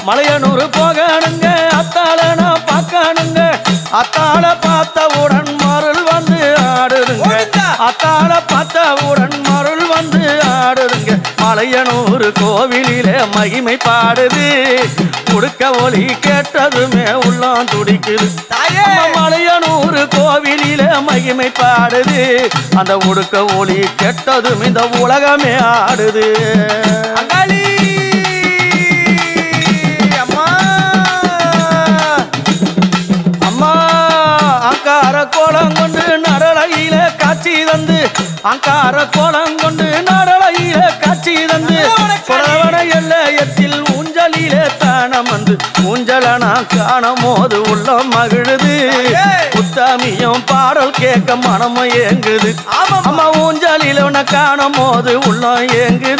மலையனூர் போகணுங்க அத்தாள நான் பார்க்கணுங்க அத்தாள பார்த்தவுடன் மருள் வந்து ஆடுதுங்க அத்தாள பார்த்தவுடன் மருள் வந்து ஆடுதுங்க மலையனூர் கோவிலிலே மகிமை பாடுது உடுக்க ஒலி கேட்டதுமே உள்ளம் துடிக்குது மலையனூர் கோவிலிலே மகிமை பாடுது அந்த உடுக்க ஒலி கேட்டதும் இந்த உலகமே ஆடுது அங்கார கோலம் கொண்டு நடலையில காட்சி தந்து அங்கார கோலம் கொண்டு நடலையில காட்சி தந்து புறவட எல்லையத்தில் ஊஞ்சலிலே தானம் வந்து ஊஞ்சலனா காணும் போது உள்ள மகிழுது உத்தமியும் பாடல் கேட்க மனமும் ஏங்குது அம்மா ஊஞ்சலில் காணும் போது உள்ள ஏங்குது